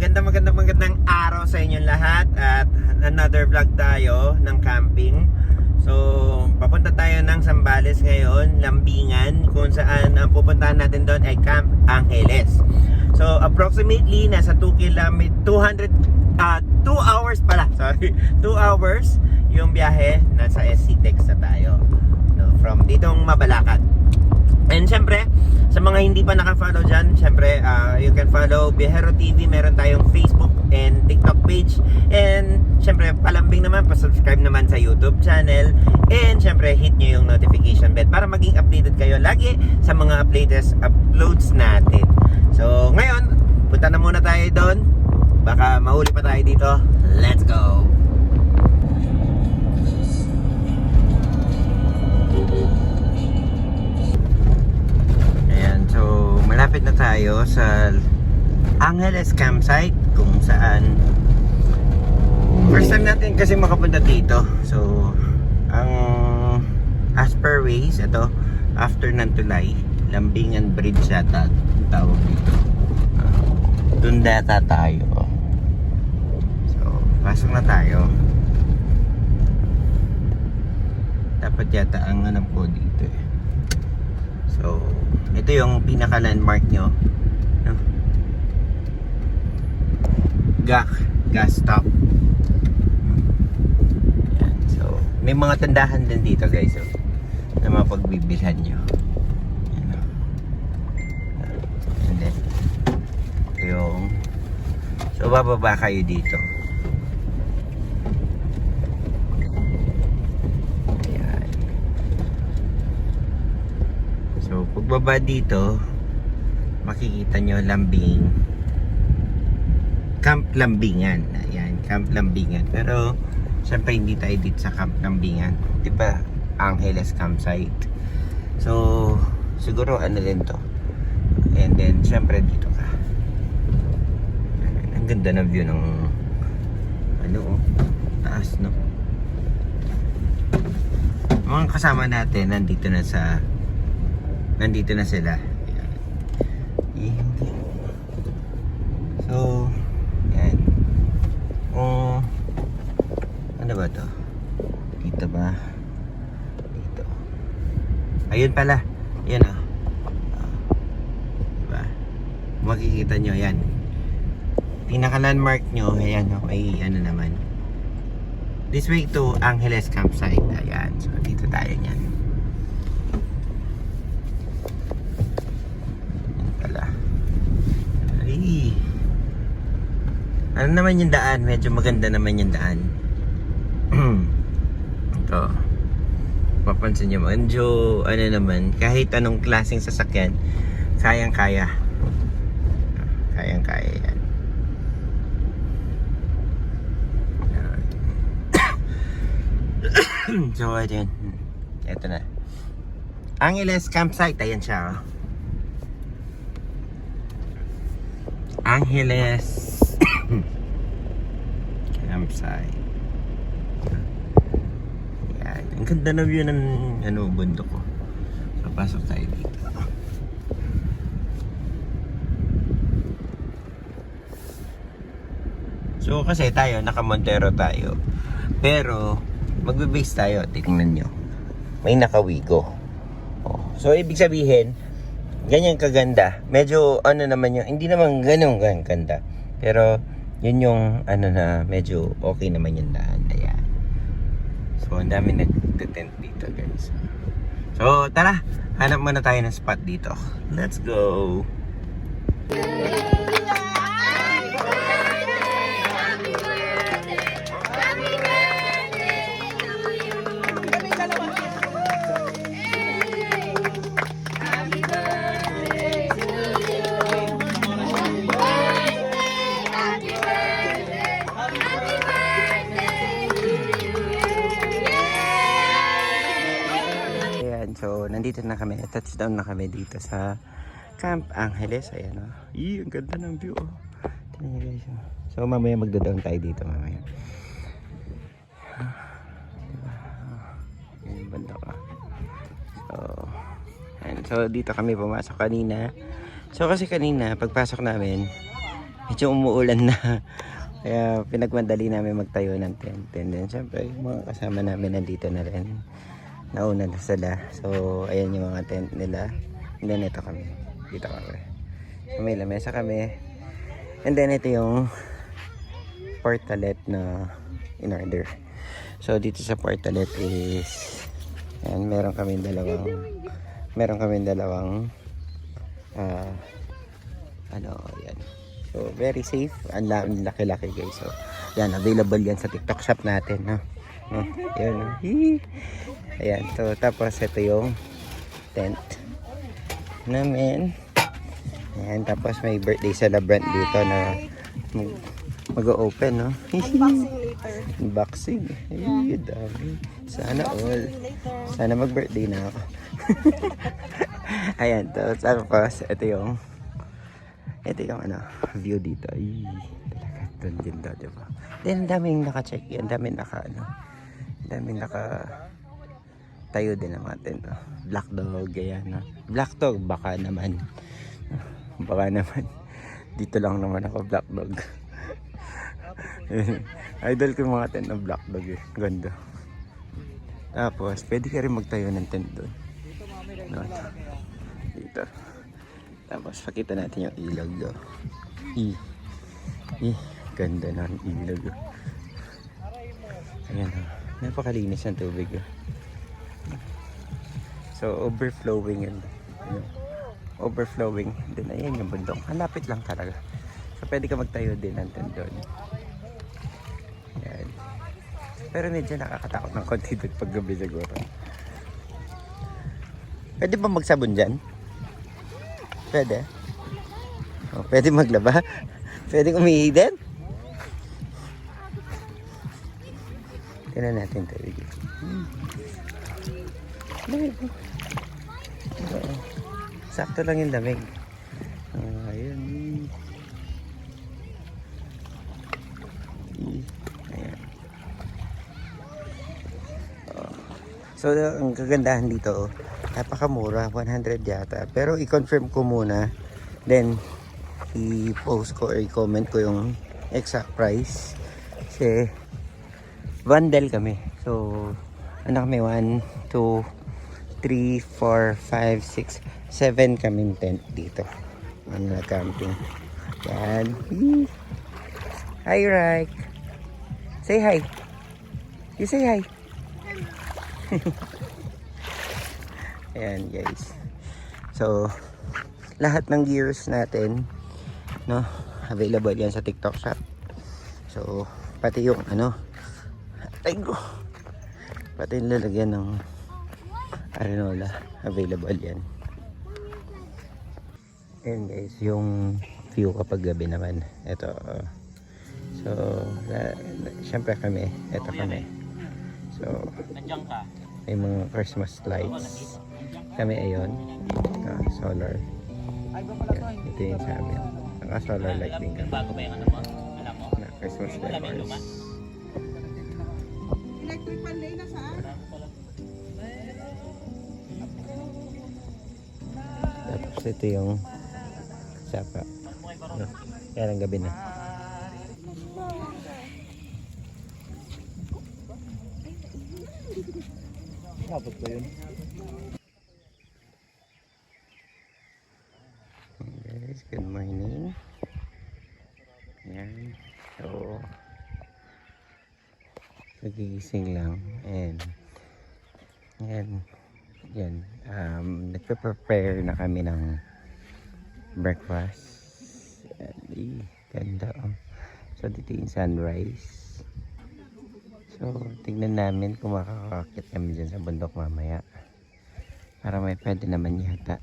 magandang araw sa inyong lahat at another vlog tayo ng camping. So, papunta tayo ng Zambales ngayon, Lambingan, kung saan ang pupuntahan natin doon ay Camp Angeles. So, approximately nasa 2 hours pala, sorry, 2 hours yung biyahe, nasa SC Tex na tayo, no, from ditong Mabalacat. And syempre, sa mga hindi pa naka-follow dyan, syempre, you can follow Bihero TV. Meron tayong Facebook and TikTok page. And syempre, palambing naman, pa-subscribe naman sa YouTube channel. And syempre, hit nyo yung notification bell para maging updated kayo lagi sa mga uploads natin. So, ngayon, punta na muna tayo doon. Baka mahuli pa tayo dito. Let's go! So, malapit na tayo sa Angeles campsite kung saan first time natin kasi makapunta dito. So, ang as per ways, ito, after ng tulay, Lambingan Bridge yata tawag dito. Doon data tayo. So, pasok na tayo. Dapat yata ang alam ko dito eh. So, ito yung pinaka landmark nyo, no? Gas stop. Yan. So, may mga tandahan din dito guys, so, na mapagbibilhan nyo. Yan, no? And then yung so bababa kayo dito. So, pagbaba dito, makikita nyo Camp Lambingan. Ayan, Camp Lambingan. Pero, syempre hindi tayo dito sa Camp Lambingan. Diba, Angeles campsite. So, siguro ano din to. And then, syempre dito ka. Ang ganda ng view ng taas, no? Mga kasama natin, nandito na sila. So, yan. Ano ba to? Dito ba? Dito. Ayun pala. Yan o. Diba? Makikita nyo yan. Pinaka landmark nyo. Ayan o. May ano naman. This way to Angeles campsite. Ayan. So, dito tayo nyan. Ano naman yung daan? Medyo maganda naman yung daan. Ito. Mapansin nyo, medyo ano naman, kahit anong klaseng sasakyan, kayang-kaya. Kayang-kaya yan. So, ayan. Ito na. Angeles campsite. Ayan siya. Angeles campsite. Yan. Ang ganda na view ng bundok ko. So, pasok tayo dito. So, kasi tayo, naka-Montero tayo. Pero, magbe-base tayo. Tingnan nyo. May naka-Wigo. Oh. So, ibig sabihin, ganyan kaganda. Medyo ano naman yung, hindi naman ganun ganda. Pero yun yung ano na medyo okay naman yung daan. Ayan. So ang dami nag-tent dito guys. So tara, hanap muna tayo ng spot dito. Let's go. So, nandito na kami. Touchdown na kami dito sa Camp Angeles. Ayan o. Ang ganda ng view o. Tingnan nyo guys. So, mamaya magda-down tayo dito mamaya. Ayan yung banda ko. So, dito kami pumasok kanina. So, kasi kanina, pagpasok namin, medyo umuulan na. Kaya pinagmadali namin magtayo ng tent. And then syempre yung mga kasama namin nandito na rin. Nauna na sila. So ayan yung mga tent nila. And then ito kami. Dito kami. So may lamesa kami. And then ito yung portalet na in order. So dito sa portalet is ayan, meron kami dalawang yan. So very safe, ang laki-laki guys. So yan, available yan sa TikTok shop natin, no. No, yan. No? Ayan, so tapos ito yung tent namin. Ayan, tapos may birthday celebrant dito na mag-open, no. Unboxing later. Unboxing. Ay, dami. Sana all. Sana mag-birthday na ako. Ayan, tapos ito yung view dito. Ay, talaga doon din daw, diba? Then, daming naka-check yan. Daming tayo din ang atin. No? Black dog, ayan. No? Black dog, baka naman. Dito lang naman ako, black dog. Idol ko yung mga tent ng black dog eh. Ganda. Tapos, pwede ka rin magtayo ng tent doon. No? Dito. Tapos pakita natin yung ilog do. Ganda ng ilog. Ayan o. Napakalinis ng tubig. So overflowing yun. Overflowing. Then ayan yung bundok. Malapit lang talaga. So pwede ka magtayo din ng tent doon. Ayan. Pero medyo nakakatakot ng konti doon pag gabi siguro. Pwede ba magsabon dyan? Pwede? Oh, pwede maglaba? Pwede umihi din? Tingnan natin ito. Lamig. Sakto lang yung lamig. Ayun. Ayan. So, ang kagandahan dito, napakamura, 100 yata. Pero i-confirm ko muna. Then, i-post ko or i-comment ko yung exact price. Kasi, bundle kami. So, ano kami? 1, 2, 3, 4, 5, 6, 7 kaming tent dito. Ano na camping. Yan. Hi, Raik. Say hi. You say hi. Ayan guys. So lahat ng gears natin, no, available yan sa TikTok shop. So pati yung pati yung lalagyan ng arenola, available yan. Ayan guys, yung view kapag gabi naman. Ito. So syempre kami, ito kami. So may mga Christmas lights kami ayon, solar. Yan, ito yung sa amin. Naka-solar light din kami. Bago ba yung ano mo? Alam mo? Na Christmas decors. Electric pan lay na saan? Tapos ito yung sapa. Yan ang gabi na. Abot ba yun? Guys, good morning. Yan. So, nagigising lang. And, yan. Nagpe-prepare na kami ng breakfast. Yan. Ganda. So, dito yung sunrise. So, tignan namin kung makakakit kami dyan sa bundok mamaya. Para may pwede naman yata.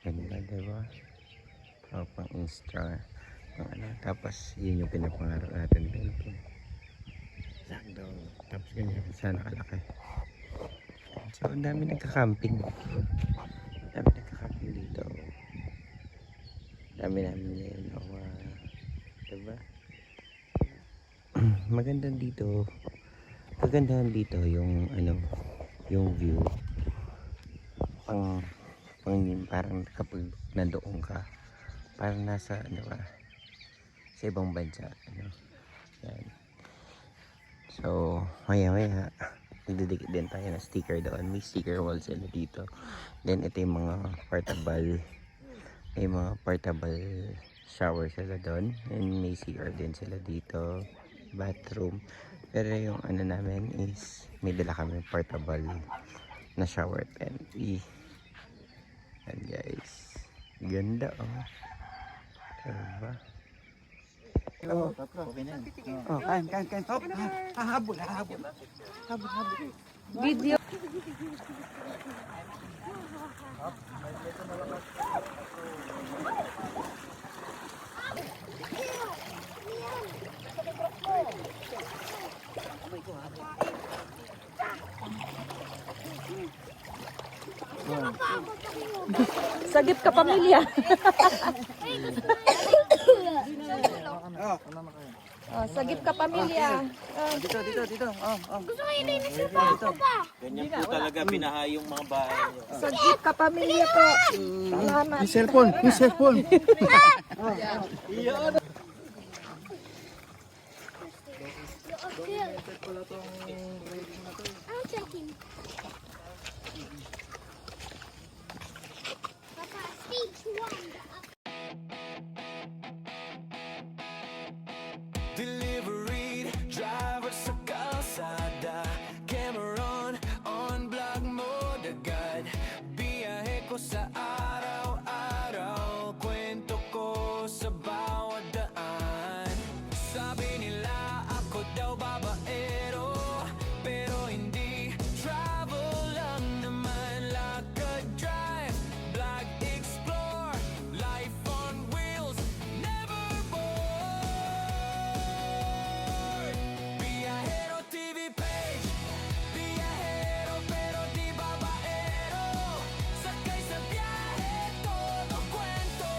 Ganda, diba? Pang Insta. Tapos, yun yung pinapangarap natin. Sakto. Tapos, ganyan. Sana kalaki. So, ang dami nagka-camping. Dito. Dami namin yun. Diba? Kagandahan dito yung yung view. Pang parang kapag nandoon ka, parang nasa ano ba, sa ibang bansa, ano. Yan. So, maya nagdidikit din tayo na sticker doon. May sticker wall sila dito. Then ito yung mga portable, may mga portable shower sila doon, and may CR din sila dito, bathroom. Pero yung ano namin is may dala kami portable na shower tent. Yan guys, ganda oh, diba? Kain. Hop. Hahabol. Video. Sagip ka pamilya. Oh, sagip ka pamilya. Dito. Gusto ko yun yung cellphone ko pa. Ganyan po talaga binahay yung mga bahay nyo. Sagip ka pamilya po. Salamat. Yung cellphone. I'm checking. Papa, stage 1. Delivery driver sa kalsada, camera on vlog mode agad. Biyahe ko sa araw-araw, kwento ko sa bawat daan. Sabi nila ako daw babaero, pero hindi. Travel lang naman, lakad, drive, vlog, explore, life on wheels, never bored. Biyahero TV page, biyahero pero di babaero. Sakay sa biyahe, todo kwento,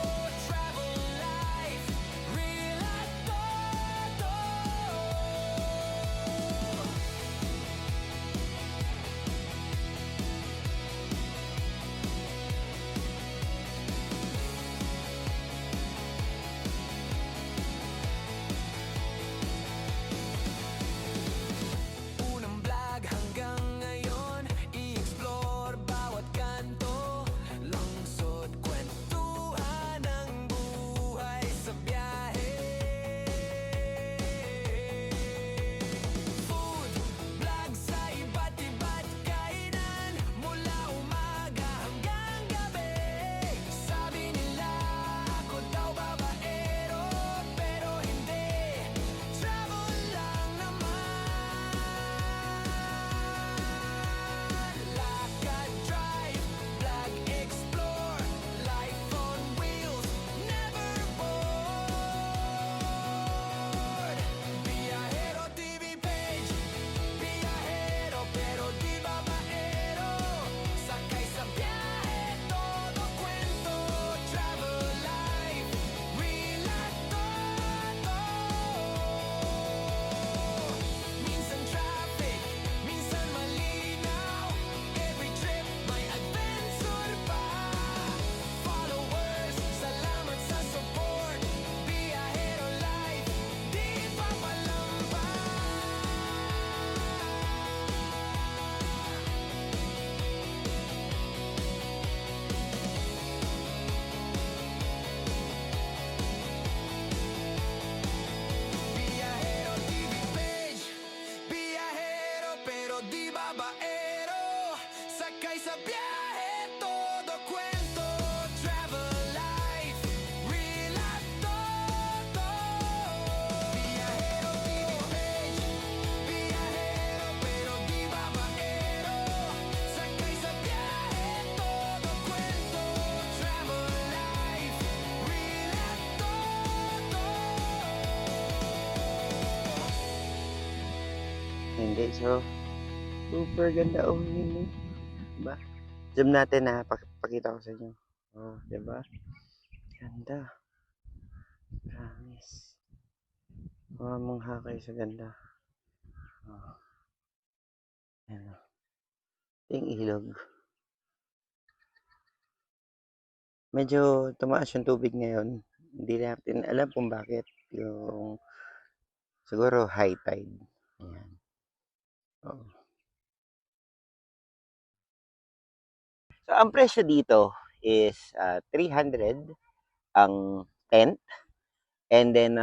travel life, real at todo. Unang vlog hanggang ngayon, i-explore bawat kanto, lungsod, kwentuhan ng buhay sa biyahe. Food vlog sa iba't kainan, mula umaga hanggang gabi. Sabi nila ako daw babaero, pero hindi. Travel lang naman, lakad, drive, vlog, explore, life on wheels, never bored. Biyahero TV page, biyahero pero di babaero. Sakay sa biyahe, todo kwento, travel life, real at todo. Minsan traffic, minsan malinaw, every trip may adventure pa. Followers, salamat sa support, biyahero life, di papalamba. Biyahero TV page, biyahero pero di babaero. Sakay sa biyahe, todo kwento, travel life, real at todo. Biyahero TV page, biyahero pero di babaero. Sakay sa biyahe, todo kwento, travel life, real at todo. Hindi, so super ganda oh yun, diba? Zoom natin na pakita ko sa inyo. Oh, diba? Ganda. Promise. Mangha kayo sa ganda. Oh. Ayan oh. Yung ilog. Medyo tumaas yung tubig ngayon. Hindi natin alam kung bakit. Yung siguro high tide. Ayan. Oh. So, ang presyo dito is 300 ang tent. And then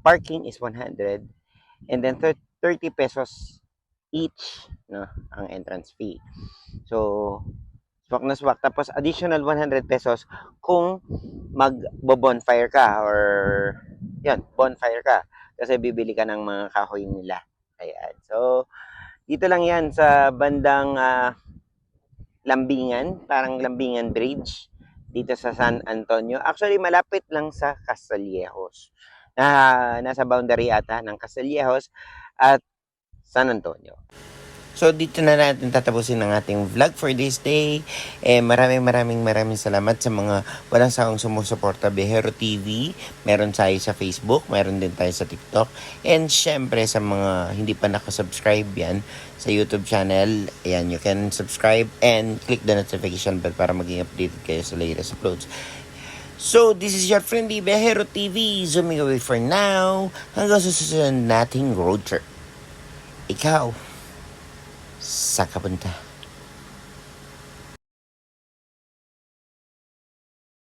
parking is 100. And then 30 pesos each, no, ang entrance fee. So, swak na swak. Tapos, additional 100 pesos kung mag-bonfire ka or, yun, bonfire ka. Kasi bibili ka ng mga kahoy nila. Ayan. So, dito lang yan sa bandang Lambingan, parang Lambingan Bridge, dito sa San Antonio. Actually, malapit lang sa Castillejos. Nasa boundary ata ng Castillejos at San Antonio. So, dito na natin tatapusin ang ating vlog for this day. Maraming salamat sa mga walang sawang sumusuporta. Biyahero TV, meron tayo sa Facebook, meron din tayo sa TikTok. And syempre sa mga hindi pa nakasubscribe yan sa YouTube channel, ayan, you can subscribe and click the notification bell para maging updated kayo sa latest uploads. So, this is your friendly Biyahero TV, zooming away for now. Hanggang sa susunod nating road trip. Ikaw, sa kapunta.